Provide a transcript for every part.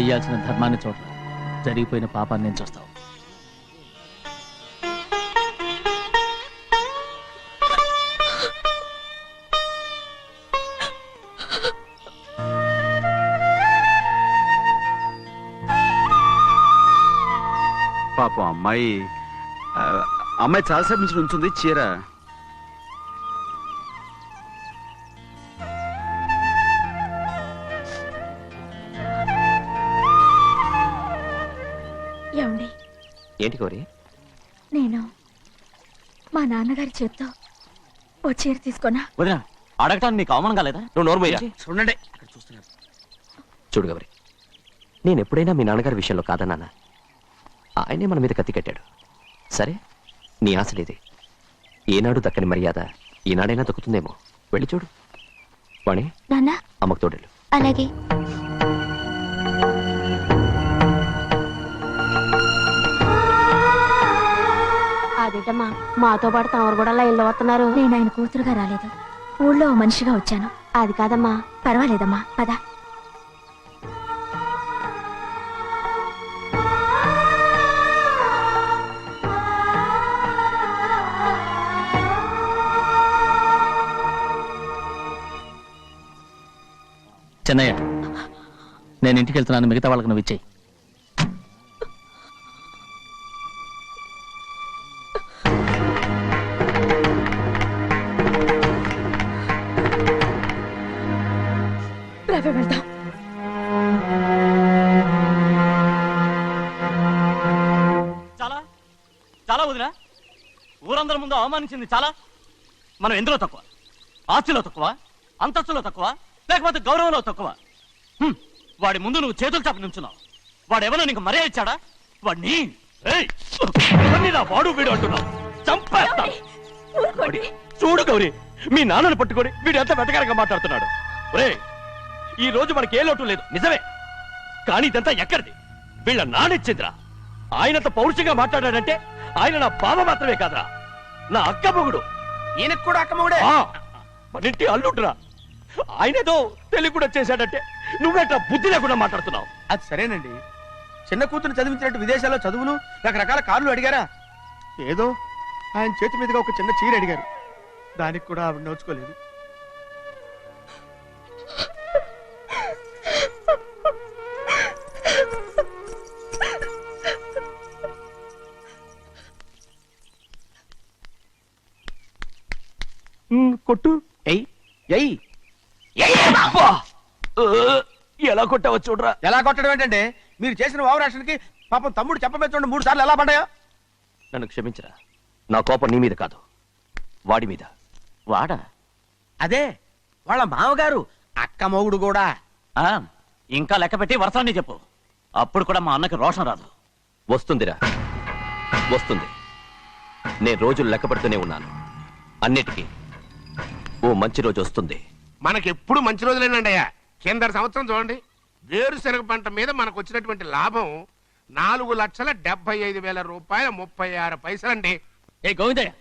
చెయ్యాల్సిన ధర్మాన్ని చూడ జరిగిపోయిన పాపాన్ని నేను చూస్తావు. పాపం అమ్మాయి చాలాసేపు నుంచి ఉంచుంది చీర. ఏమండి? ఏంటి కోరి? నేను మా నాన్నగారి చేత్తో ఓ చీర తీసుకున్నా. వదినా, అడగటానికి నీకు అవమానం కాలేదా? నువ్వు నోర్మయ్యా. చూడండి అక్కడ చూస్తున్నాడు. చూడు గౌరి, నేను ఎప్పుడైనా మీ నాన్నగారి విషయంలో కాదన్నానా? ఆయనే మన మీద కత్తి కట్టాడు. సరే, నీ ఆశలేదే. ఏనాడు దక్కని మర్యాద ఈనాడైనా దక్కుతుందేమో. వెళ్ళి చూడు. వాణి, నాన్న అమ్మకు తోడేళ్ళు. అలాగే. అదేటమ్మా, మాతో పాటు తమరు కూడా లైన్లో వస్తున్నారు. నేను ఆయన కూతురుగా రాలేదు, ఊళ్ళో ఓ మనిషిగా వచ్చాను. అది కాదమ్మా. పర్వాలేదమ్మా, పద. చెన్నయ్య, నేను ఇంటికి వెళ్తున్నాను. మిగతా వాళ్ళకి నువ్వు ఇచ్చేయి. వెళ్దాం. చాలా చాలా వదినా, ఊరందరి ముందు అవమానించింది చాలా. మనం ఎందులో తక్కువ? ఆస్తిలో తక్కువ? అంతస్తులో తక్కువ? లేకపోతే గౌరవంలో తక్కువ? వాడి ముందు నువ్వు చేతులు చాపి నుంచున్నావు. వాడెవరో నీకు మర్యాద ఇచ్చాడా? వాడిని వాడు వీడు అంటున్నావు. చంపేస్తా. చూడు గౌరీ, మీ నాన్నను పట్టుకొని వీడు ఎంత వెతకారంగా మాట్లాడుతున్నాడు. ఒరే, ఈ రోజు మనకి ఏ లోటు లేదు నిజమే, కానీ ఇదంతా ఎక్కడిది? వీళ్ళ నానిచ్చిందిరా. ఆయనంత పౌరుషంగా మాట్లాడాడంటే ఆయన నా బావ మాత్రమే కాదురా, నా అక్క మొగుడు. ఈయనకు కూడా అక్క మొగుడే. మనింటి అల్లుడురా. ఆయనేదో తెలివి కూడా చేశాడంటే నువ్వేట్లా బుద్ధి లేకుండా మాట్లాడుతున్నావు? అది సరేనండి, చిన్న కూతురు చదివించినట్టు విదేశాల్లో చదువులు రకరకాల కార్లు అడిగారా? ఏదో ఆయన చేతి మీదుగా ఒక చిన్న చీర అడిగారు, దానికి కూడా ఆవిడ నోచుకోలేదు. కొట్టు. ఎలా కొట్టావో చూడరా. ఎలా కొట్టడం ఏంటంటే, మీరు చేసిన వావరాక్షణకి పాపం తమ్ముడు చెప్పబెట్టండి 3 సార్లు ఎలా పడ్డాయో. నన్ను క్షమించరా, నా కోపం నీ మీద కాదు, వాడి మీద. వాడా? అదే వాళ్ళ మామగారు అక్క మొగుడు కూడా. ఇంకా లెక్క పెట్టి వరసాన్ని చెప్పు, అప్పుడు కూడా మా అన్నకి రోషం రాదు. వస్తుందిరా, వస్తుంది. నేను రోజులు లెక్క పెడుతూనే ఉన్నాను. అన్నిటికీ ఓ మంచి రోజు వస్తుంది. మనకెప్పుడు మంచి రోజులేనండి అయ్యా. కింద సంవత్సరం చూడండి, వేరుశనగ పంట మీద మనకు వచ్చినటువంటి లాభం 4,75,000 రూపాయల 36 పైసలండి. ఏ గోవిందయ్య,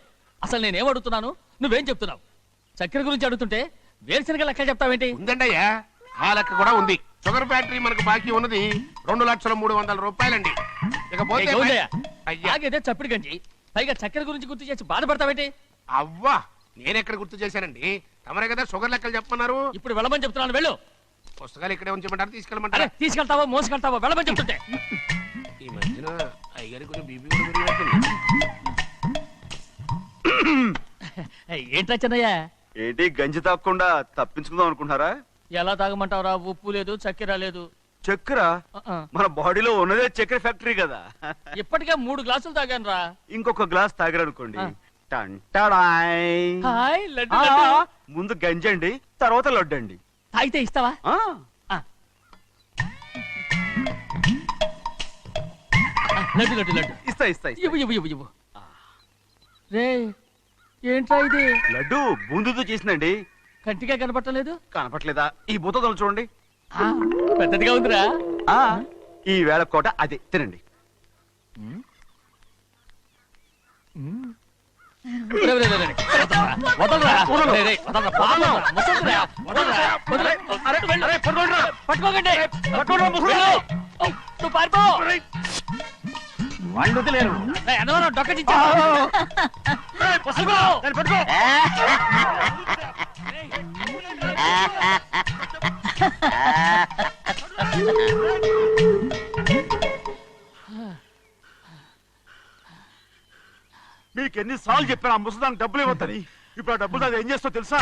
అసలు నేనేం అడుగుతున్నాను, నువ్వేం చెప్తున్నావు? చక్కెర గురించి అడుగుతుంటే వేరుశనగ లెక్క చెప్తావేంటి? ఉందండి అయ్యా, ఆ లెక్క కూడా ఉంది. షుగర్ ఫ్యాక్టరీ మనకు బాకీ ఉన్నది 2,03,00,000 రూపాయలండి. ఇకపోతే అయ్యాదే చప్పిడి గంజి, పైగా చక్కెర గురించి గుర్తు చేసి బాధపడతావేంటి? అవ్వా, నేనెక్కడ గుర్తు చేశానండి, తమరే కదా షుగర్ లెక్కలు చెప్పమన్నారు. ఇప్పుడు వెళ్ళమని చెప్తున్నాను, వెళ్ళు. పుస్తకాలు ఇక్కడే ఉంచమంటారు, తీసుకెళ్ళమంటారా? తీసుకెళ్తావో మోసుకెళ్తావో వెళ్ళమని చెప్తుంటే. ఈ మధ్యన అయ్యగారికి కొంచెం బీపీ కూడా పెరిగినట్టుంది. ఏంట్రా చెన్నయ్య? ఏంటి గంజి తాగకుండా తప్పించుకుందాం అనుకుంటున్నారా? ఎలా తాగమంటావురా? ఉప్పు లేదు, చక్కెర లేదు. చక్కెర మన బాడీలో ఉన్నదే చక్కెర ఫ్యాక్టరీ కదా. ఇప్పటికే 3 గ్లాసులు తాగాను రా. ఇంకొక గ్లాస్ తాగరనుకోండి, ముందు గంజండి, తర్వాత లడ్డండి. తాగితే ఇస్తావా? లడ్డు లడ్డు లడ్డు ఇస్తా ఇస్తా. ఇవ్వు ఇవ్వు ఇవ్వు ఇవ్వు. రే, ఏంట్రా ఇది? లడ్డు బూందుతో చేసిందండి. కంటిగా కనపట్టలేదు. కనపట్లేదా? ఈ బూతలు చూడండి, పెద్దదిగా ఉందిరా. ఈ వేళ కోట అదే, తినండి. పారిపో వాళ్ళు వదిలేరు. ఎదవరా డొక్కచించా దాన్ని పట్టుకో. మీకు ఎన్నిసార్లు చెప్పాను ఆ ముసదానికి డబ్బులు ఇవ్వద్దని. ఇప్పుడు ఆ డబ్బులు అది ఏం చేస్తో తెలుసా?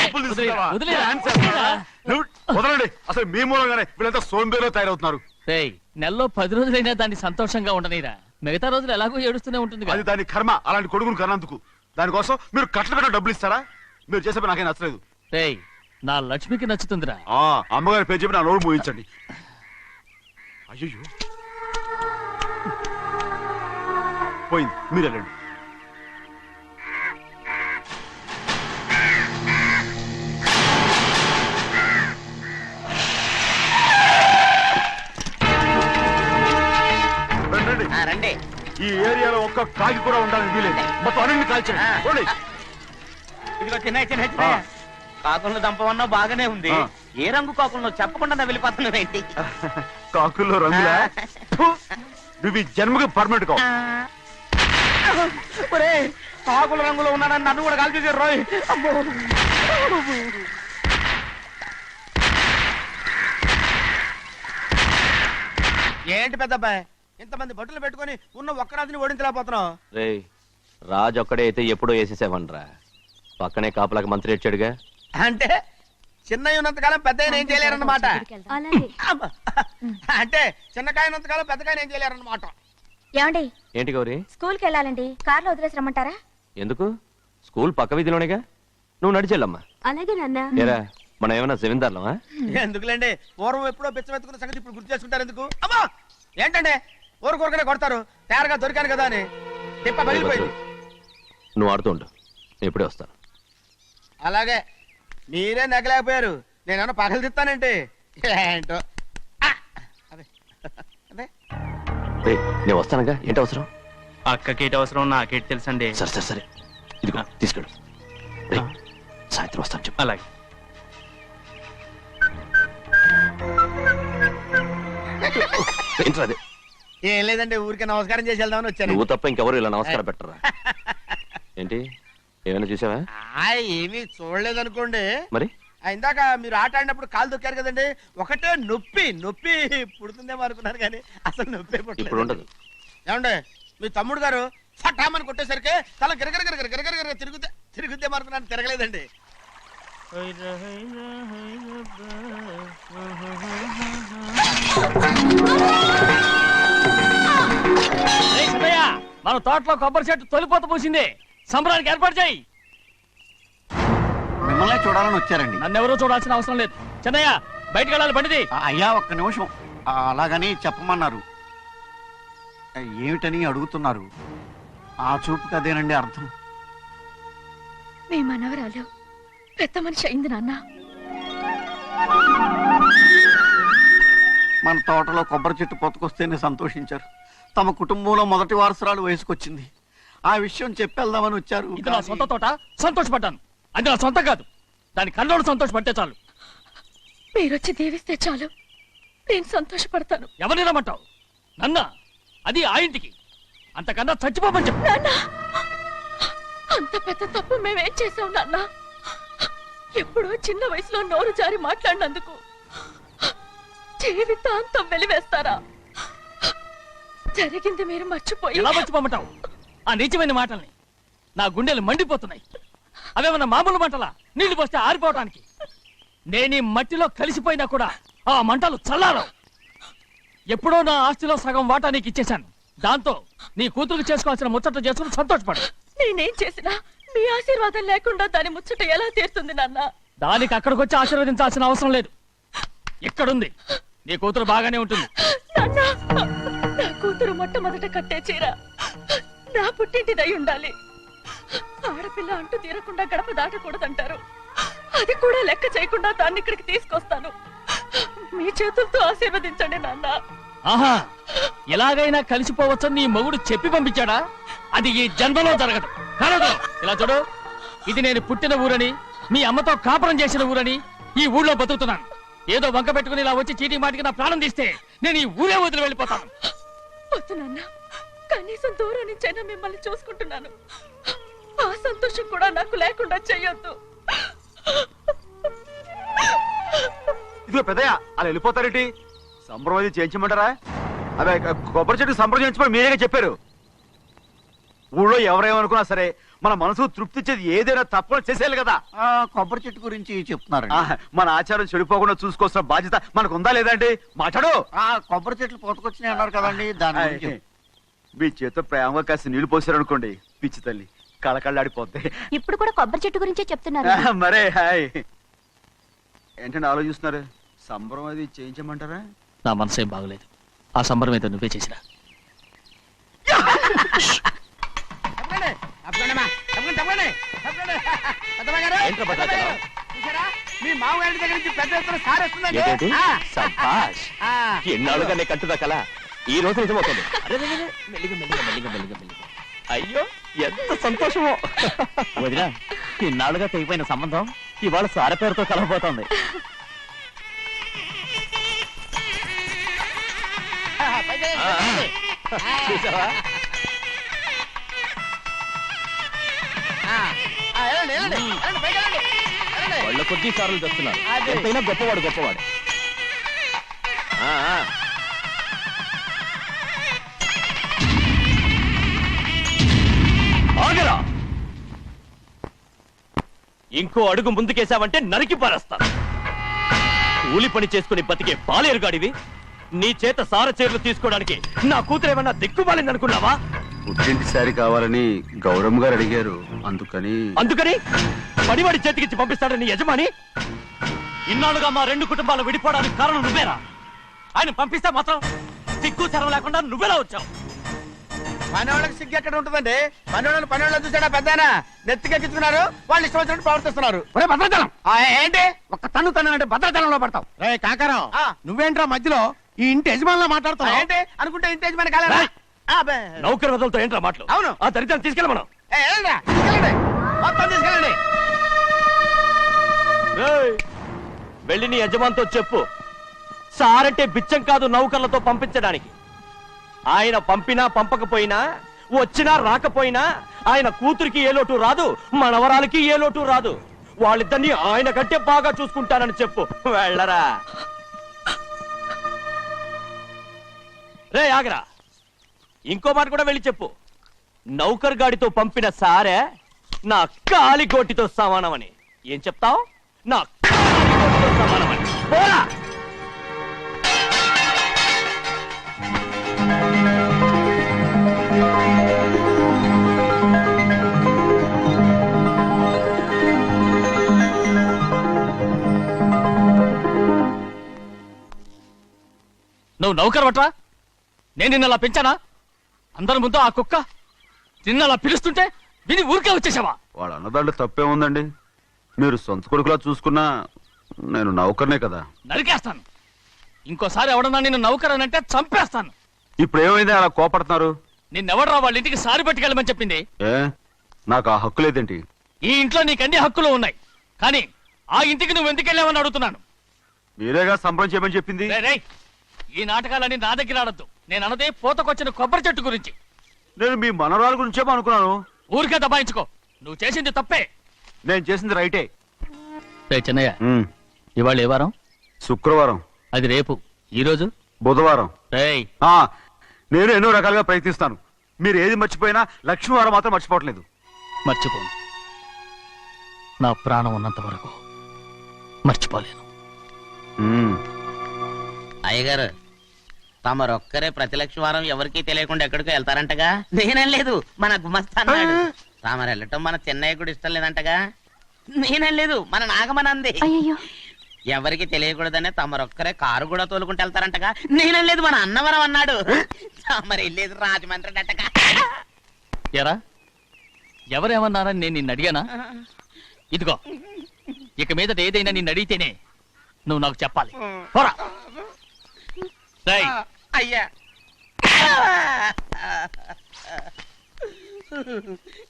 డబ్బులు తీసుకుంటావా? వదిలేరా? డాన్స్ చేస్తావా? నువ్వు వదలండి. అసలు మీ మూలంగానే వీళ్ళంతా సోంబేలో తయారవుతున్నారు. నెలలో 10 రోజులైనా దాన్ని సంతోషంగా ఉండనీరా. మిగతా రోజులు ఎలాగో ఏడుస్తూనే ఉంటుంది అది దాని కర్మ. అలాంటి కొడుకును కన్నందుకు దానికోసం మీరు కట్టలు డబ్బులు ఇస్తారా? మీరు చేసే పని నాకేం నచ్చలేదు. నా లక్ష్మికి నచ్చుతుందిరా. ఆ అమ్మగారి పేరు చెప్పి నా నోరు మూయించండి. అయ్యో పోయింది. మీరు వెళ్ళండి. రండి. ఈ ఏరియాలో ఒక్క కాకి కూడా ఉండాలని వీలేదు. మొత్తం అన్ని కాల్చండి. ఇదిగో చిన్న చిన్న చిన్న కాకులను దంపమన్నా బాగానే ఉంది. ఏ రంగు కాకులను చెప్పకుండా వెళ్ళిపోతున్నావేంటి? కాకుల్లో రంగులా? నువ్వు ఈ జన్మకి పర్మనెంట్ కావు. కాకుల రంగులో ఉన్నానని నన్ను కూడా కాల్చేసారు రోయ్. ఏంటి పెద్దబ్బాయి ఇంతమంది బట్టలు పెట్టుకొని ఉన్న ఒక్కరాజుని ఓడించలేకపోతున్నావు? రేయ్ రాజు ఒక్కడే అయితే ఎప్పుడో వేసేసేవనరా. పక్కనే కాపలాకి మంత్రి వచ్చాడుగా. అంటే చిన్నయ్య ఉన్నంతకాలం పెద్ద ఏం చేయలేరన్నమాట. అంటే చిన్నకాయ ఉన్నంతకాలం పెద్దకాయ ఏం చేయలేరన్నమాట. ఏమండి ఏంటి గౌరీ? స్కూల్కి వెళ్ళాలండి. కార్లో వదిలేసి రమ్మంటారా? ఎందుకు? స్కూల్ పక్క వీధిలోనేగా. నువ్వు నడిచెళ్ళమ్మా. అలాగే నాన్న. ఏరా మనం ఏమన్నా జమీందార్లమా? ఎందుకులేండి, పూర్వం ఎప్పుడో బిచ్చమెత్తుకున్న సంగతి ఇప్పుడు గుర్తు చేసుకుంటారు ఎందుకు? అమ్మా ఏంటంటే ఊరుకోరుకనే కొడతారు. తయారుగా దొరికాను కదా అని తిప్ప పగిలిపోయింది. నువ్వు ఆడుతూ ఉండు, నేను ఇప్పుడే వస్తాను. అలాగే మీరే నగలేకపోయారు. నేనేమన్నా పగలు తిస్తానంటే ఏంటో. అదే అదే రేయ్ నేను వస్తానుగా. ఏంటి అవసరం? అక్కకేటి అవసరం నాకేటి తెలుసండి. సరే సరే సరే ఇదిగో తీసుకెళ్ళు. రేయ్ సాయంత్రం వస్తాను చెప్పు. అలాగే. ఏంట్రా అదే? ఏం లేదండి, ఊరికే నమస్కారం చేసి వెళ్దామని వచ్చాను. నువ్వు తప్ప ఇంకెవరు ఇలా నమస్కారం పెట్టరా? ఏంటి ఏమైనా చూసావా? ఏమీ చూడలేదనుకోండి. మరి ఇందాక మీరు ఆట ఆడినప్పుడు కాలు దొక్కారు కదండి, ఒకటే నొప్పి నొప్పి పుడుతుందేమో అనుకున్నారు కానీ అసలు నొప్పి ఇప్పుడు ఉండదు. ఏమండి మీ తమ్ముడు గారు ఫటామని కొట్టేసరికి తల గిరగిర గిరగిర గిరగిర గిరగిర తిరుగుద్దేమో అనుకున్నాను, తిరగలేదండి. మన తోటలో కొబ్బరి చెట్టు తొలిపోత పూసింది. సంబరానికి ఏర్పాటు చేయి. మిమ్మల్ని చూడాలని వచ్చారండి. నన్నెవరూ చూడాల్సిన అవసరం లేదు. చెన్నయ్య బయటికి వెళ్ళాలి, బండిది. అయ్యా ఒక్క నిమిషం. అలాగని చెప్పమన్నారు. ఏమిటని అడుగుతున్నారు? ఆ చూపుకి అదేనండి అర్థం. మీ మనవరాలు పెద్ద మనిషి అయింది నాన్న. మన తోటలో కొబ్బరి చెట్టు పొత్తుకొస్తేనే సంతోషించారు. తమ కుటుంబంలో మొదటి వారసురాలు వయసుకొచ్చింది. ఆ విషయం చెప్పేద్దామని వచ్చారు. ఇది నా సొంత తోట, సంతోషపడ్డాను. అది నా సొంతం కాదు. దాని కళ్ళోడు సంతోషపడితే చాలు. మీరొచ్చి దీవిస్తే చాలు, నేను సంతోషపడతాను. ఎవరిని రమ్మంటావు? నన్న అది ఆ ఇంటికి. అంతకన్నా చచ్చిపోమని చెప్పు. నాన్న అంత పెద్ద తప్పు మేమేం చేసాం నాన్న? ఎప్పుడో చిన్న వయసులో నోరు జారి మాట్లాడినందుకు జీవితాంతం వెలివేస్తారా? జరిగింది మీరు మర్చిపోయి ఎలా మర్చిపోమంటావు ఆ నీచమైన మాటల్ని? నా గుండెలు మండిపోతున్నాయి. అవేమన్నా మామూలు మంటలా? నీళ్లు పోస్తే ఆరిపోవటానికి. నేను ఈ మట్టిలో కలిసిపోయినా కూడా ఆ మంటలు చల్లారవు. ఎప్పుడో నా ఆస్తిలో సగం వాటా నీకు ఇచ్చేశాను. దాంతో నీ కూతురు చేసుకోవాల్సిన ముచ్చట చేసుకుని సంతోషపడు. నేనేం చేసినా మీ ఆశీర్వాదం లేకుండా దాని ముచ్చట ఎలా తీరుతుంది నాన్న? దానికి అక్కడికి వచ్చి ఆశీర్వదించాల్సిన అవసరం లేదు. ఎక్కడుంది? నీ కూతురు బాగానే ఉంటుంది. నాన్న, నా కూతురు మొట్టమొదట కట్టే చీర నా పుట్టింటిదై ఉండాలి. ఆడపిల్ల అంటూ తీరకుండా గడప దాటకూడదంటారు. అది కూడా లెక్క చేయకుండా దాన్ని ఇక్కడికి తీసుకొస్తాను. మీ చేతులతో ఆశీర్వదించండి నాన్న. ఆహా, ఎలాగైనా కలిసిపోవచ్చని నీ మొగుడు చెప్పి పంపించాడా? అది ఈ జన్మలో జరగదు. కలదు. ఇలా చూడు, ఇది నేను పుట్టిన ఊరని మీ అమ్మతో కాపురం చేసిన ఊరని ఈ ఊళ్ళో బతుకుతున్నాను. ఏదో వంక పెట్టుకుని ఇలా వచ్చి చీటీ మాటికి నా ప్రాణం తీస్తే నేను ఈ ఊరే వదిలి వెళ్ళిపోతాను. వద్దు నాన్న, కనీసం దూరం నుంచైనా మిమ్మల్ని చూసుకుంటున్నాను. ఆ సంతోషం కూడా నాకు లేకుండా చెయ్యొద్దు. ఇదిగో పెద్దయ్య, అలా వెళ్ళిపోతారేంటి? సంబరం అది చేయించమంటారా? అదే కొబ్బరి చెట్టు సంబరం చేయించమని మీరేగా చెప్పారు. ఊళ్ళో ఎవరేమనుకున్నా సరే మన మనసు తృప్తిచ్చేది ఏదైనా తప్పని చేసేయాలి కదా. కొబ్బరి చెట్టు గురించి చెప్తున్నారు. మన ఆచారం చెడిపోకుండా చూసుకోవాల్సిన బాధ్యత మనకు ఉందా లేదండి? మాట్లాడు. కొబ్బరి చెట్లు పోతకొచ్చినాయి అన్నారు కదండి, దాని గురించి. మీ చేత ప్రేమగా కాసి నీళ్లు పోసారనుకోండి, పిచ్చి తల్లి కళకళ్ళాడిపోద్ది. ఇప్పుడు కూడా కొబ్బరి చెట్టు గురించే చెప్తున్నారు. మరే హాయ్ ఏంటంటే ఆలోచిస్తున్నారు? సంబరం అది చేయించమంటారా? నా మనసు ఏం బాగలేదు. ఆ సంబరం ఏదో నువ్వే చేసినా. మీ మామగారి దగ్గర నుంచి పెద్ద ఎత్తున సార్ వస్తుందండి. ఏంటండి? సభాష్. ఎన్నాళ్ళుగా నే కట్టుదా కల ఈ రోజు నిజమవుతుంది. మెల్లిగా మెల్లిగా మెల్లిగా మెల్లిగా మెల్లిగా. అయ్యో ఎంత సంతోషమో. వదినా, ఇన్నాళ్ళుగా తెగిపోయిన సంబంధం ఇవాళ సార పేరుతో కలవబోతోంది. చూసావా? వాళ్ళ కొద్ది సార్లు తెస్తున్నారు. ఎంతైనా గొప్పవాడు గొప్పవాడు. ఆగరా! ఇంకో అడుగు ముందుకేశావంటే నరికి పారేస్తా. కూలి పని చేసుకుని బతికే బాలేరుగాడివి. నీ చేత సార చీరలు తీసుకోవడానికి నా కూతురు ఏమన్నా దిక్కుమాలింది అనుకున్నావా? పుట్టింటి సారి కావాలని గౌరమ్మ గారు అడిగారు, అందుకని పడివాడి చేతికిచ్చి పంపిస్తాడని యజమాని. ఇన్నాళ్ళుగా మా రెండు కుటుంబాలు విడిపోవడానికి కారణం నువ్వేరా? ఆయన పంపిస్తే మాత్రం సిగ్గు చరం లేకుండా నువ్వెలా వచ్చావు? పనివాళ్ళకి సిగ్గు ఎక్కడ ఉంటుందండి? పనివాళ్ళని చూసాడా పెద్దాయన? నెత్తికెక్కించుకున్నారు, వాళ్ళు ఇష్టం వచ్చినట్టు ప్రవర్తిస్తున్నారు. భద్రాచలం ఏంటి ఒక్క తన్ను తన్నంటే భద్రాచలంలో పడతావు. రే కాకారం, నువ్వేంట్రా మధ్యలో ఈ ఇంటి యజమానిలో మాట్లాడుతావు? ఏంటి అనుకుంటే ఇంటి యజమాని కాలేదా? నౌకర్ వదలతో ఏంట్రా మాటలు? అవును. ఆ దరిద్రాన్ని తీసుకెళ్ళి మనం తీసుకెళ్ళండి, మొత్తం తీసుకెళ్ళండి. వెళ్ళి నీ యజమానితో చెప్పు, సారంటే బిచ్చం కాదు నౌకర్లతో పంపించడానికి. ఆయన పంపినా పంపకపోయినా, వచ్చినా రాకపోయినా ఆయన కూతురికి ఏ లోటు రాదు, మనవరాలకి ఏ లోటు రాదు. వాళ్ళిద్దరిని ఆయన కంటే బాగా చూసుకుంటానని చెప్పు. వెళ్ళరా. రే ఆగరా, ఇంకో మాట కూడా వెళ్ళి చెప్పు. నౌకర్ గాడితో పంపిన సారే నా కాలిగోటితో సమానమని. ఏం చెప్తావు? నా కాలిగోటితో సమానమని. పోరా. నువ్వు నౌకర్ పట్రా? నేను నిన్నలా పెంచానా? అందరి ముందు ఆ కుక్క నిన్నలా పిలుస్తుంటే విని ఊరికే వచ్చేసావా? వాళ్ళ అన్నదాంట్లో తప్పే ఉందండి. మీరు సొంత కొడుకులా చూసుకున్నా నేను నౌకర్నే కదా. నరికేస్తాను. ఇంకోసారి ఎవడన్నా నిన్ను నౌకర్ అని అంటే చంపేస్తాను. ఇప్పుడు ఏమైంది అలా కోపడుతున్నారు? నిన్నెవడరా వాళ్ళ ఇంటికి సారి పట్టుకెళ్ళమని చెప్పింది? ఏ నాకు ఆ హక్కు లేదేంటి? ఈ ఇంట్లో నీకు అన్ని హక్కులు ఉన్నాయి, కానీ ఆ ఇంటికి నువ్వు ఎందుకు వెళ్ళావని అడుగుతున్నాను. మీరేగా సంబరం చేయమని చెప్పింది. రేయ్, ఈ నాటకాలన్నీ నా దగ్గర ఆడద్దు. నేను అన్నదే పోతకొచ్చిన కొబ్బరి చెట్టు గురించి. నేను మీ మనవరాల గురించేమో అనుకున్నాను. ఊరికే దబాయించుకో. నువ్వు చేసింది తప్పే. నేను చేసింది రైటే. చెన్నయ్య, ఇవాళ ఏ వారం? శుక్రవారం. అది రేపు. ఈ రోజు బుధవారం. రేయ్, నేను ఎన్నో రకాలుగా ప్రయత్నిస్తాను. మీరు ఏది మర్చిపోయినా లక్ష్మీవారం మాత్రం మర్చిపోవట్లేదు. మర్చిపోను. నా ప్రాణం ఉన్నంత వరకు మర్చిపోలేను. అయ్యగారు, తమరొక్కరే ప్రతి లక్షవారం ఎవరికీ తెలియకుండా ఎక్కడికో వెళ్తారంటగా? నేనేం లేదు, మన గుమస్తా అన్నాడు. తామరు వెళ్ళటం మన చెన్నయ్య కూడా ఇష్టం లేదంటగా? నేనేం లేదు, మన నాగమనంది. అయ్యో, ఎవరికి తెలియకూడదనే తమరొక్కరే కారు కూడా తోలుకుంటూ వెళ్తారంటగా? నేనేం లేదు, మన అన్నవరం అన్నాడు. తమరు వెళ్ళేది రాజమండ్రి అంటగా. ఎరా, ఎవరేమన్నారని నేను నిన్ను అడిగానా? ఇదిగో, ఇక మీదట ఏదైనా నిన్ను అడిగితేనే నువ్వు నాకు చెప్పాలి. పోరా. అయ్యా,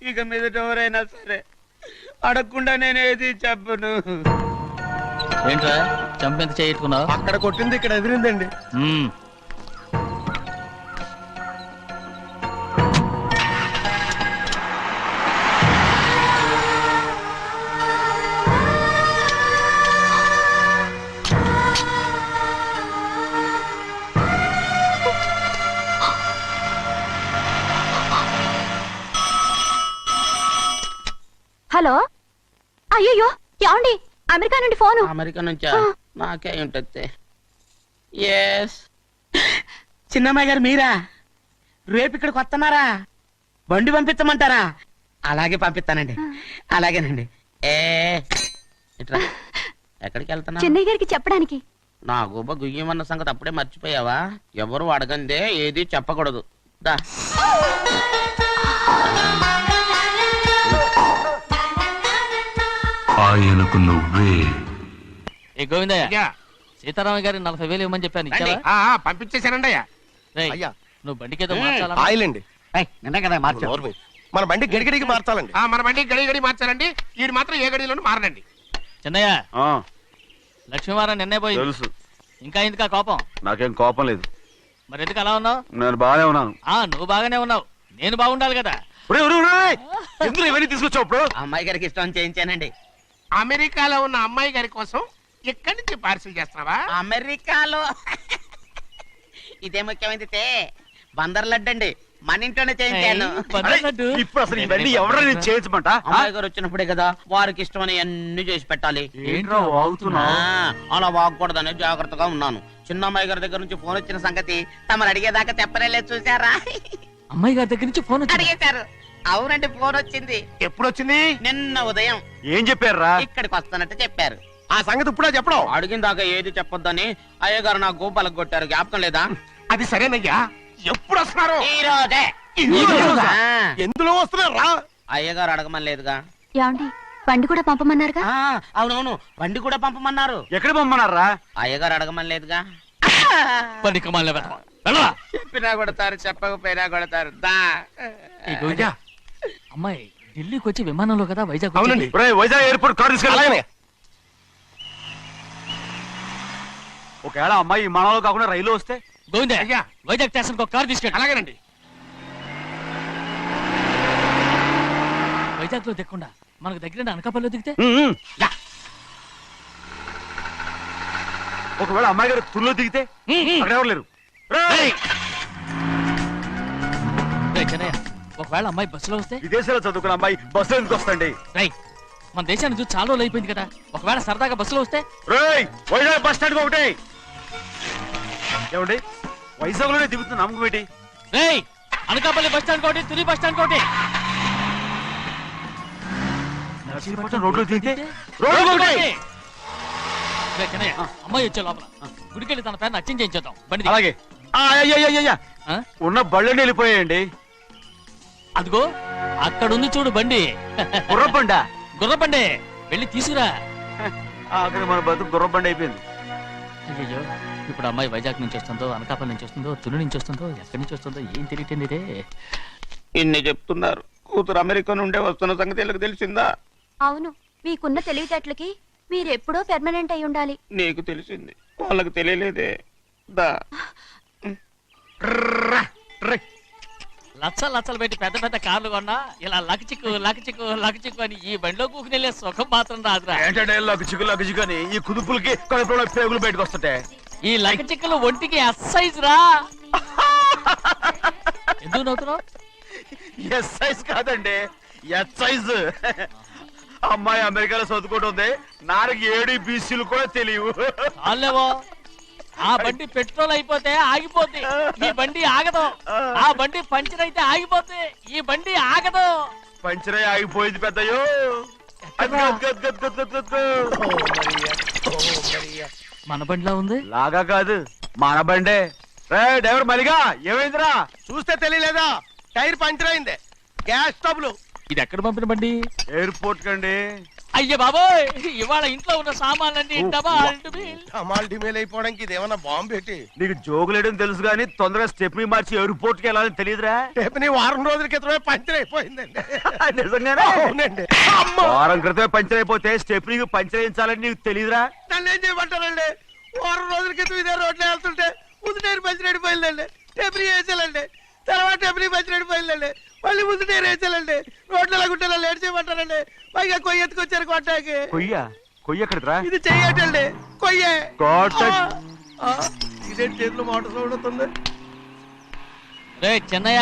ఇక మీదట ఎవరైనా సరే అడగకుండా నేనేది చెప్పను. ఏంట్రా చంపెంత చేయించుకున్నావు? అక్కడ కొట్టింది ఇక్కడ ఎదిరిందండి. హలో, అయ్యయ్యో ఏమండి, అమెరికా నుండి ఫోను. అమెరికా నుంచా? నాకే ఉంటుంది. ఎస్, చిన్నమ్మాయి గారు మీరా? రేపు ఇక్కడికి వస్తున్నారా? బండి పంపించమంటారా? అలాగే పంపిస్తానండి. అలాగేనండి. ఇట్రా. ఎక్కడికి వెళ్తున్నా? చెన్నై గారికి చెప్పడానికి. నా గుబ్బ గుయ్యమన్న సంగతి అప్పుడే మర్చిపోయావా? ఎవరు అడగందే ఏది చెప్పకూడదు. దా. ఆయనకు నువ్వే. ఏ గోవిందయ్య, అయ్యా, సీతారామ గారి 40,000 ఇవ్వమని చెప్పాను, రండి. ఇచ్చావా? పంపించేశానండి అయ్యా. రేయ్, అయ్యా. నువ్వు బండికేదో మార్చాలా? ఆయిల్ అండి. నిన్న కదా మార్చారు. మన బండి గడిగడికి మార్చాలండి. మన బండి గడిగడి మార్చాలండి. వీడు మాత్రం ఏ గడిలోనూ మారనండి. చిన్నయ్య, ఆ, లక్ష్మీవారం నిన్నే పోయింది. తెలుసు. ఇంకా ఎందుకా కోపం? నాకేం కోపం లేదు, మరి ఎందుకు అలా ఉన్నావు? నేను బాగానే ఉన్నాను. నువ్వు బాగానే ఉన్నావు, నేను బాగుండాలి కదా. ఒరేయ్, ఒరేయ్, ఒరేయ్, ఎందుకు ఇవన్నీ తీసుకొచ్చావు ఇప్పుడు? అమ్మాయి గారికి ఇష్టం చేయించానండి. అమెరికాలో ఉన్న అమ్మాయి గారి కోసం ఇక్కడి నుంచి పార్సిల్ చేస్తున్నావా? అమెరికాలో ఇదే ముఖ్యమైనది. బందర్ లడ్డు అండి, మన ఇంట్లోనే చేయించాను. అరే, ఇప్పుడు అసలు ఇవన్నీ ఎవరైనా చేయించమంట? అమ్మాయి గారు వచ్చినప్పుడే కదా వారికి ఇష్టమని అన్ని చేసి పెట్టాలి. ఏంట్రా వాగుతున్నావ్? అలా వాగకూడదని జాగ్రత్తగా ఉన్నాను. చిన్న అమ్మాయి గారి దగ్గర నుంచి ఫోన్ వచ్చిన సంగతి తమరు అడిగేదాకా చెప్పలేదు, చూసారా? అమ్మాయి గారి దగ్గర నుంచి ఫోన్ వచ్చింది. అడిగేశారు. అవునండి, ఫోన్ వచ్చింది. ఎప్పుడు వచ్చింది? నిన్న ఉదయం. ఏం చెప్పారా? ఇక్కడికి వస్తానంటే చెప్పారు. ఆ సంగతి ఇప్పుడే చెప్పడం. అడిగిన దాకా ఏది చెప్పొద్దని అయ్యగారు నా గోపాలకు కొట్టారు. జ్ఞాపకం లేదా? అది సరేనయ్యా, ఎప్పుడు వస్తున్నారు? ఈ రోజే. ఈ రోజా? ఆ, ఎందులో వస్తున్నారా? అయ్యగారు అడగమని లేదుగా. ఏమండి, బండి కూడా పంపమన్నారుగా. అవునవును, బండి కూడా పంపమన్నారు. ఎక్కడ పంపమన్నారా? అయ్యగారు అడగమని లేదుగా. పని కమాలి వెళ్ళవా? చెప్పినా కొడతారు, చెప్పకపోయినా కొడతారు. దా. ఏ గోవింద, అమ్మాయి ఢిల్లీకి వచ్చి విమానంలో కదా వైజాగ్ అవునండి. వచ్చింది. ఒరేయ్, వైజాగ్ ఎయిర్పోర్ట్ కార్ తీసుకెళ్ళి. అలాగనే. ఒకవేళ అమ్మాయి విమానంలో కాకుండా రైలు వస్తే? గోవింద, అయ్యా. వైజాగ్ స్టేషన్ ఒక కార్ తీసుకెళ్ళి. అలాగేనండి. వైజాగ్ లో దిక్కుండా మనకు దగ్గర అనకాపల్లిలో దిగితే ఒకవేళ అమ్మాయి గారు తుల్లో దిగితే? అక్కడ ఎవరు లేరు. రేయ్, చిన్నయ్య, ఒకవేళ అమ్మాయి బస్సులో వస్తే? విదేశాల్లో చదువుకున్న అమ్మాయి బస్సులో ఎందుకు వస్తండి? రేయ్, మన దేశాన్ని చూసి చాలా రోజులు అయిపోయింది కదా, ఒకవేళ సరదాగా బస్సులో వస్తే? రేయ్, వైజాగ్ బస్ స్టాండ్ ఒకటి. ఏమండి, వైజాగ్ లోనే దిగుతున్న నమ్మకం ఏంటి? రేయ్, అనకాపల్లి బస్ స్టాండ్ కోటి, తుని బస్ స్టాండ్ కోటి. నర్సీపట్నం రోడ్లో దిగితే రోడ్డు ఒకటి. రేయ్, చిన్నయ్య, అమ్మాయి వచ్చే లోపల గుడికెళ్ళి తన పేరుని అచ్చం చేయించేద్దాం. బండి దిగు. అలాగే. అయ్యయ్యయ్యయ్య, ఆ? ఉన్న బళ్ళని వెళ్ళిపోయాయండి. అదిగో అక్కడుంది చూడు బండి. గుర్రబండ. గుర్రబండి, వెళ్ళి తీసుకురా. అక్కడ మన బతుకు గుర్రబండ అయిపోయింది. అయ్యో, ఇప్పుడు అమ్మాయి వైజాగ్ నుంచి వస్తుందో, అనకాపల్లి నుంచి వస్తుందో, తుని నుంచి వస్తుందో, ఎక్కడి నుంచి వస్తుందో ఏం తెలియటండి ఇదే. ఇన్ని చెప్తున్నారు, కూతురు అమెరికా నుండే వస్తున్న సంగతి వీళ్ళకి తెలిసిందా? అవును, మీకున్న తెలివితేటలకి మీరెప్పుడో పెర్మనెంట్ అయి ఉండాలి. నీకు తెలిసింది, వాళ్ళకి తెలియలేదే. దా. లచ్చలు పెట్టి పెద్ద పెద్ద కార్లు కొన్నా ఇలా లకచిక్కు లకచిక్కు లకచిక్కు అని ఈ బండిలో కూకుని వెళ్ళే సుఖం మాత్రం రాదురా. ఏంటంటే లగ్గుచిక్కు అని ఈ కుదుపులకి కడుపులో పేగులు బయటకు వస్తుంటాయి. ఈ లకచిక్కులు ఒంటికి ఎక్సైజ్ రా. ఎందుకు నవ్వుతున్నావు? ఎస్ సైజ్ కాదండి, ఎస్ సైజ్. అమ్మాయి అమెరికాలో చదువుకుంటుంది, నాకు 7 BCలు కూడా తెలియవు. చాలేవో, ఆ బండి పెట్రోల్ అయిపోతే ఆగిపోద్ది, ఈ బండి ఆగదు. ఆ బండి పంచర్ అయితే ఆగిపోద్ది, ఈ బండి ఆగదు. పంచరే ఆగిపోయింది పెద్దయ్యో. మన బండిలా ఉంది. లాగా కాదు, మన బండే. రే డ్రైవర్ మలిగా, ఏమైందిరా? చూస్తే తెలియలేదా? టైర్ పంచర్ అయింది. Gas trouble. ఇది ఎక్కడ పంపిన బండి? ఎయిర్పోర్ట్ కండి. అయ్య బాబోయ్ ఇవాళ ఇంట్లో ఉన్న సామాన్లన్నీ అమాల్ డిమేల్ అయిపోవడానికి ఇదేమన్నా బాంబు పెట్టి నీకు జోగులేయడం తెలుసు కానీ తొందరగా స్టెప్ని మార్చి ఎయిర్పోర్ట్ కి వెళ్ళాలని తెలియదురా? రేపు వారం రోజుల క్రితమే పంచర్ అయిపోయిందండి. నిజంగానే అవునండి. వారం క్రితమే పంచర్ అయిపోతే స్టెప్నీకి పంచర్ వేయించాలని నీకు తెలియదురా? నన్ను ఏం చేయమంటారండి? వారం రోజుల క్రితం ఇదే రోడ్లో వెళ్తుంటే ముందు టైర్ పంచర్ అయిపోయిందండి. టెబ్రీ వేసాలండి. తర్వాత టెబ్రీ పంచర్ అయిపోయిందండి. మళ్ళీ ముందు టైర్ వేసాలండి. రోడ్లు ఎలా గుంటే లేట్ చేయమంటారండి. పైగా కొయ్య ఎత్తుకొచ్చారు కొట్టాకి. కొయ్య ఎక్కడిదిరా? ఇది చెయ్యటండి కొయ్యే. కోట- ఇదేంటి చేతిలో మోటార్ సౌండ్ అవుతుంది? రే చిన్నయ్య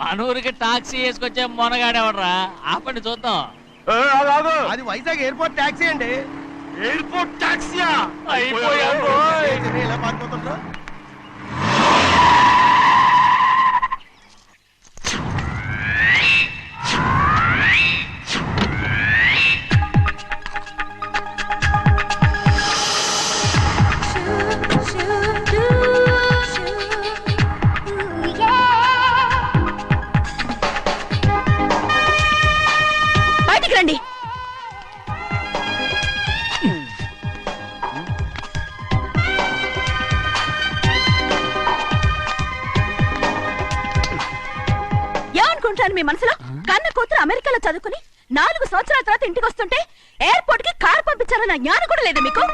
మనూరికి టాక్సీ వేసుకొచ్చే మొనగాడేవడరా ఆపండి చూద్దాం. ఏ, ఆగు, ఆగు. అది వైజాగ్ ఎయిర్పోర్ట్ ట్యాక్సీ అండి. ఎయిర్పోర్ట్ టాక్సీయా? ఇలా పారిపోతుంటా. బయటికి రండి. ఏమనుకుంటాను మీ మనసులో? కన్న కూతురు అమెరికాలో చదువుకుని 4 సంవత్సరాల తర్వాత ఇంటికి వస్తుంటే ఎయిర్పోర్ట్ కి కారు పంపించాలన్న జ్ఞానం కూడా లేదా మీకు?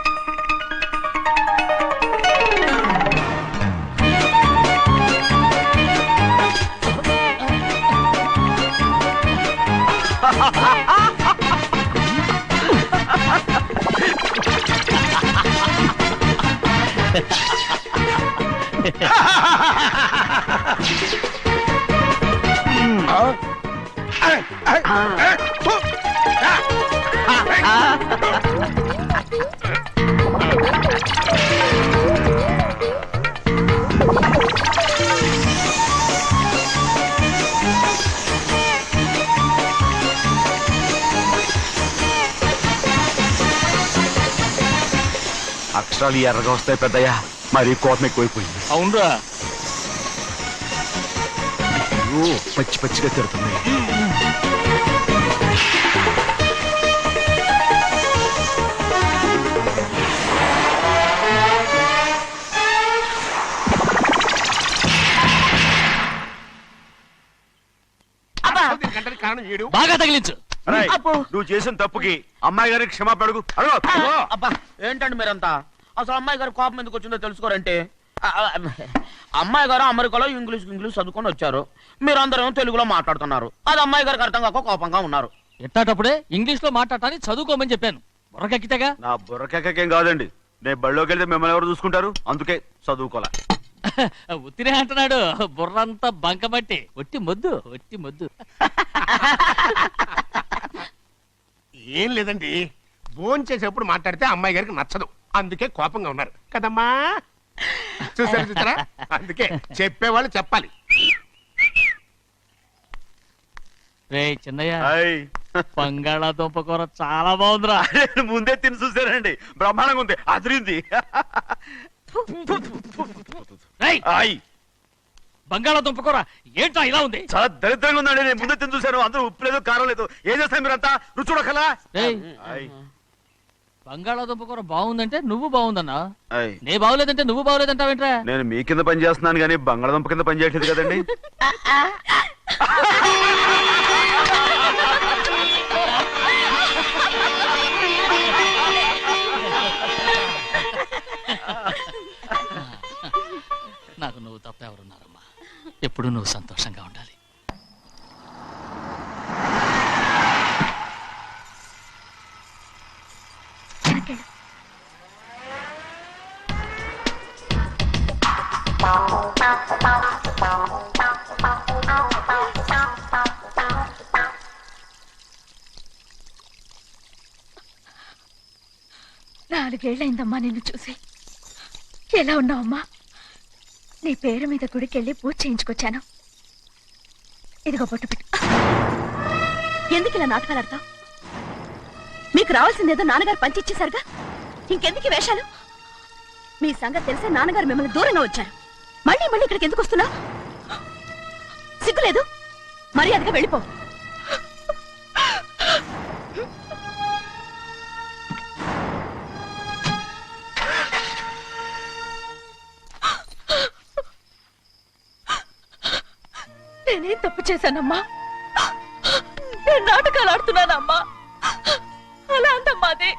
అక్షరాలు ఎర్రగా వస్తాయి పెద్దయ్యా. మరి కోపం ఎక్కువైపోయింది. అవునరా అయ్యో, పచ్చి పచ్చిగా తిడుతుంది. గంటకి కారణం ఏడు. బాగా తగిలించు. అరేయ్, నువ్వు చేసిన తప్పుకి అమ్మాయి గారికి క్షమాపణ అడుగు. అడుగు. అబ్బా ఏంటండి మీరంతా? అసలు అమ్మాయి గారు కోపం ఎందుకు వచ్చిందో తెలుసుకోరంటే, అమ్మాయి గారు అమెరికాలో ఇంగ్లీష్ చదువుకొని వచ్చారు. మీరందరూ తెలుగులో మాట్లాడుతున్నారు. అది అమ్మాయి గారికి అర్థం కాక కోపంగా ఉన్నారు. ఎట్టాటప్పుడే ఇంగ్లీష్ లో మాట్లాడటానికి చదువుకోమని చెప్పాను. బుర్రకెక్కితేగా. నా బుర్రకేకేం కాదండి. నేను బళ్ళోకి వెళ్తే మిమ్మల్ని ఎవరు చూసుకుంటారు? అందుకే చదువుకోలే. ఉత్తినే అంటున్నాడు. బుర్రంతా బంకమట్టి. ఒట్టి మొద్దు. ఏం లేదండి, ఫోన్ చేసేప్పుడు మాట్లాడితే అమ్మాయి గారికి నచ్చదు. అందుకే కోపంగా ఉన్నారు కదమ్మా. చూసారా? అందుకే చెప్పేవాళ్ళు చెప్పాలి. రే చిన్నయ్య, హాయ్. బంగాళాదుంప కూర చాలా బాగుందిరా. నేను ముందే తిని చూసానండి. బ్రహ్మాండంగా ఉంది. అదిరింది. రేయ్, హాయ్. బంగాళాదుంప కూర ఏంటా ఇలా ఉంది? చాలా దరిద్రంగా ఉందండి. నేను ముందే తిని చూశాను. అందరూ ఉప్పు లేదు, కారం లేదు. ఏం చేస్తాను మీరంతా? రుచి చూడకలా. రేయ్, హాయ్. బంగాళాదుంప కూర బాగుందంటే నువ్వు బాగుందన్నా. హాయ్. నే బాగులేదంటే నువ్వు బాగులేదంటావేంట్రా? నేను మీ కింద పని చేస్తున్నాను కానీ బంగాళదుంప కింద పని చేయట్లేదు కదండి. నాకు నువ్వు తప్ప ఎవరున్నారమ్మా? ఎప్పుడు నువ్వు సంతోషంగా ఉండాలి. నాలుగేళ్లైందమ్మా నిన్ను చూసి. ఎలా ఉన్నావమ్మా? నీ పేరు మీద గుడికెళ్ళి పూజ చేయించుకొచ్చాను. ఇదిగో బొట్టు పెట్టు. ఎందుకు ఇలా నాటకాలు ఆడతావు? మీకు రావాల్సిందేదో నాన్నగారు పంచిచ్చేశారుగా, ఇంకెందుకు ఈ వేషాలు? మీ సంగతి తెలిసే నాన్నగారు మిమ్మల్ని దూరంగా వచ్చారు. మళ్ళీ మళ్ళీ ఇక్కడికి ఎందుకు వస్తున్నావు? సిగ్గులేదు? మర్యాదగా వెళ్ళిపో. తప్పు చేశానమ్మా? నేను నాటకాలు ఆడుతున్నానమ్మా. అలా అందమ్మా అది.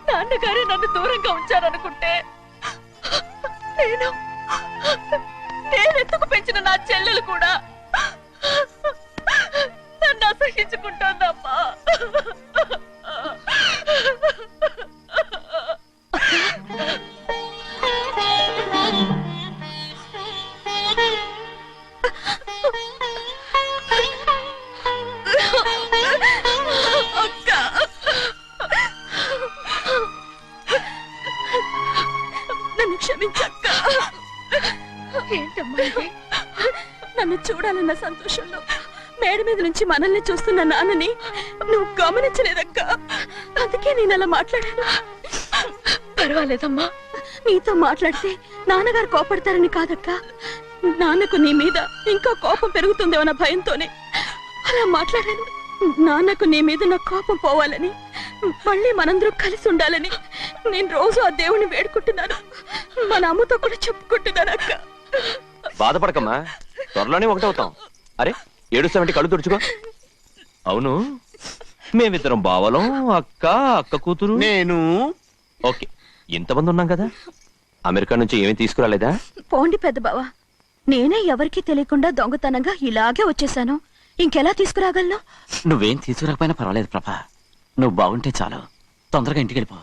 నాన్నగారే నన్ను దూరంగా ఉంచారనుకుంటే నేను ఎత్తుకు పెంచిన నా చెల్లెలు కూడా నన్ను అసహించుకుంటోందమ్మా. నన్ను క్షమించక్క. ఏంటమ్మా ఇది? నన్ను చూడాలన్న సంతోషంలో మేడ మీద నుంచి మనల్ని చూస్తున్న నాన్నని నువ్వు గమనించలేదక్క. అందుకే నేను అలా మాట్లాడాను. పర్వాలేదమ్మా, నీతో మాట్లాడితే నాన్నగారు కోపడతారని కాదక్క. నాన్నకు నీ మీద ఇంకా కోపం పెరుగుతుందేమన్న భయంతోనే అలా మాట్లాడాను. నాన్నకు నీ మీద నా కోపం పోవాలని, మళ్ళీ మనందరూ కలిసి ఉండాలని నేను రోజు ఆ దేవుని వేడుకుంటున్నాను. మన అమ్మతో కూడా చెప్పుకుంటున్నాను అక్క. బాధపడకమ్మా, త్వరలోనే ఒకటవుతాం. అరే ఏడుస్తామంటే కళ్ళు తుడుచుకో. అవును, మేమిద్దరం బావలం, అక్క కూతురు. నేను ఓకే, ఇంతమంది ఉన్నాం కదా. అమెరికా నుంచి ఏమీ తీసుకురాలేదా? పోండి పెద్ద బావా, నేనే ఎవరికీ తెలియకుండా దొంగతనంగా ఇలాగే వచ్చేసాను. ఇంకెలా తీసుకురాగలను? నువ్వేం తీసుకురాకపోయినా పర్వాలేదు ప్రభా, నువ్వు బాగుంటే చాలు. తొందరగా ఇంటికి వెళ్ళిపో.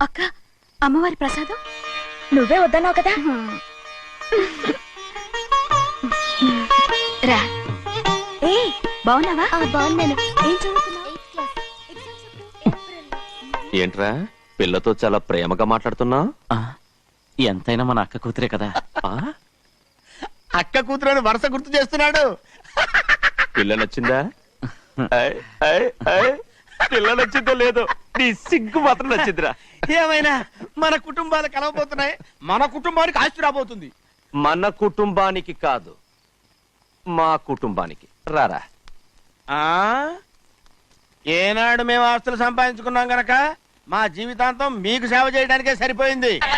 అక్క, అమ్మవారి ప్రసాదం నువ్వే వద్దన్నావు కదా. రా. ఏ బాగున్నావా? బాగున్నాను. ఏం చదువుతున్నావు? ఏంట్రా పిల్లతో చాలా ప్రేమగా మాట్లాడుతున్నావు? ఆ, ఎంతైనా మన అక్క కూతురే కదా. అక్క కూతురు వరుస గుర్తు చేస్తున్నాడు. పిల్ల నచ్చిందా? పిల్ల నచ్చిందో లేదో, నీ సిగ్గు మాత్రం నచ్చిందిరా. ఏమైనా మన కుటుంబాలు కలవబోతున్నాయి. మన కుటుంబానికి ఆస్తి రాబోతుంది. మన కుటుంబానికి కాదు, మా కుటుంబానికి. రారా. ఏనాడు మేము ఆస్తులు సంపాదించుకున్నాం గనక మా జీవితాంతం మీకు సేవ చేయడానికే సరిపోయింది.